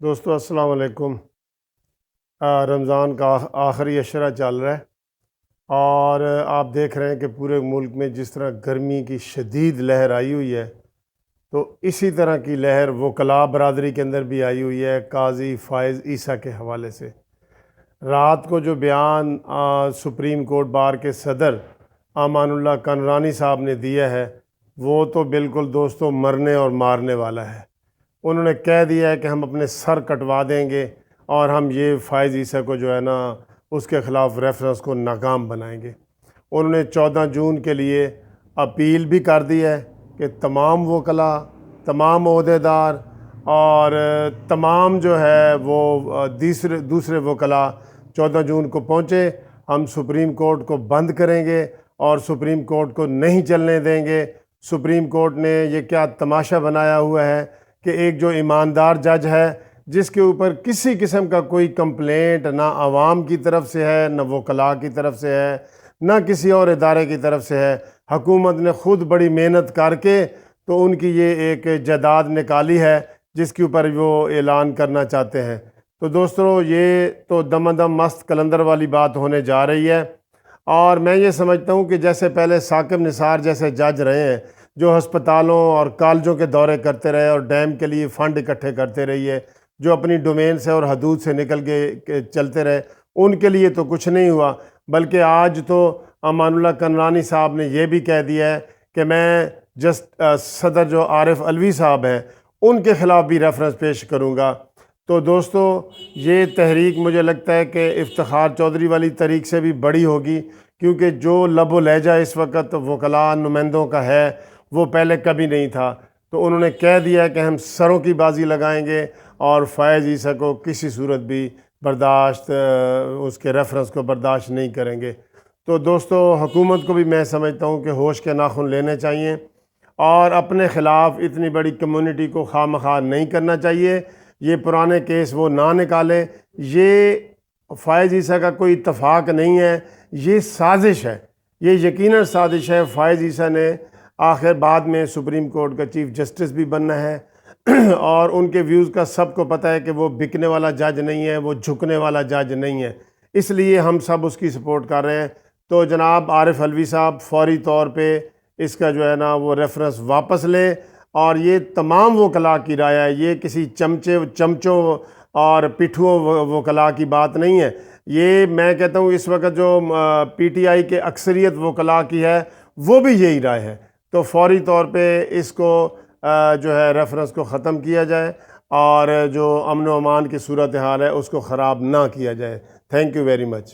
دوستو السلام علیکم۔ رمضان کا آخری عشرہ چل رہا ہے اور آپ دیکھ رہے ہیں کہ پورے ملک میں جس طرح گرمی کی شدید لہر آئی ہوئی ہے، تو اسی طرح کی لہر وکلاء برادری کے اندر بھی آئی ہوئی ہے قاضی فائز عیسی کے حوالے سے۔ رات کو جو بیان سپریم کورٹ بار کے صدر امان اللہ کنورانی صاحب نے دیا ہے، وہ تو بالکل دوستو مرنے اور مارنے والا ہے۔ انہوں نے کہہ دیا ہے کہ ہم اپنے سر کٹوا دیں گے اور ہم یہ فائز عیسی کو جو ہے نا اس کے خلاف ریفرنس کو ناکام بنائیں گے۔ انہوں نے 14 جون کے لیے اپیل بھی کر دی ہے کہ تمام وکلاء، تمام عہدیدار اور تمام جو ہے وہ دوسرے وکلاء 14 جون کو پہنچے، ہم سپریم کورٹ کو بند کریں گے اور سپریم کورٹ کو نہیں چلنے دیں گے۔ سپریم کورٹ نے یہ کیا تماشا بنایا ہوا ہے کہ ایک جو ایماندار جج ہے، جس کے اوپر کسی قسم کا کوئی کمپلینٹ نہ عوام کی طرف سے ہے، نہ وکلاء کی طرف سے ہے، نہ کسی اور ادارے کی طرف سے ہے، حکومت نے خود بڑی محنت کر کے تو ان کی یہ ایک جائیداد نکالی ہے جس کے اوپر وہ اعلان کرنا چاہتے ہیں۔ تو دوستو یہ تو دم دم مست کلندر والی بات ہونے جا رہی ہے، اور میں یہ سمجھتا ہوں کہ جیسے پہلے ثاقب نثار جیسے جج رہے ہیں جو ہسپتالوں اور کالجوں کے دورے کرتے رہے اور ڈیم کے لیے فنڈ اکٹھے کرتے رہیے، جو اپنی ڈومین سے اور حدود سے نکل کے چلتے رہے، ان کے لیے تو کچھ نہیں ہوا، بلکہ آج تو امان اللہ کنورانی صاحب نے یہ بھی کہہ دیا ہے کہ میں صدر جو عارف علوی صاحب ہیں ان کے خلاف بھی ریفرنس پیش کروں گا۔ تو دوستو یہ تحریک مجھے لگتا ہے کہ افتخار چودھری والی تحریک سے بھی بڑی ہوگی، کیونکہ جو لب و لہجہ اس وقت وکلاء نمائندوں کا ہے وہ پہلے کبھی نہیں تھا۔ تو انہوں نے کہہ دیا کہ ہم سروں کی بازی لگائیں گے اور فائز عیسی کو کسی صورت بھی برداشت اس کے ریفرنس کو برداشت نہیں کریں گے۔ تو دوستو حکومت کو بھی میں سمجھتا ہوں کہ ہوش کے ناخن لینے چاہیے اور اپنے خلاف اتنی بڑی کمیونٹی کو خواہ مخواہ نہیں کرنا چاہیے۔ یہ پرانے کیس وہ نہ نکالیں، یہ فائز عیسی کا کوئی اتفاق نہیں ہے، یہ سازش ہے، یہ یقیناً سازش ہے۔ فائز عیسی نے آخر بعد میں سپریم کورٹ کا چیف جسٹس بھی بننا ہے اور ان کے ویوز کا سب کو پتہ ہے کہ وہ بکنے والا جج نہیں ہے، وہ جھکنے والا جج نہیں ہے، اس لیے ہم سب اس کی سپورٹ کر رہے ہیں۔ تو جناب عارف علوی صاحب فوری طور پہ اس کا جو ہے نا وہ ریفرنس واپس لیں، اور یہ تمام وکلاء کی رائے ہے، یہ کسی چمچوں اور پٹھوؤں وکلاء کی بات نہیں ہے۔ یہ میں کہتا ہوں اس وقت جو پی ٹی آئی کے اکثریت وکلاء کی ہے وہ بھی یہی رائے ہے۔ تو فوری طور پہ اس کو جو ہے ریفرنس کو ختم کیا جائے اور جو امن و امان کی صورتحال ہے اس کو خراب نہ کیا جائے۔ Thank you very much.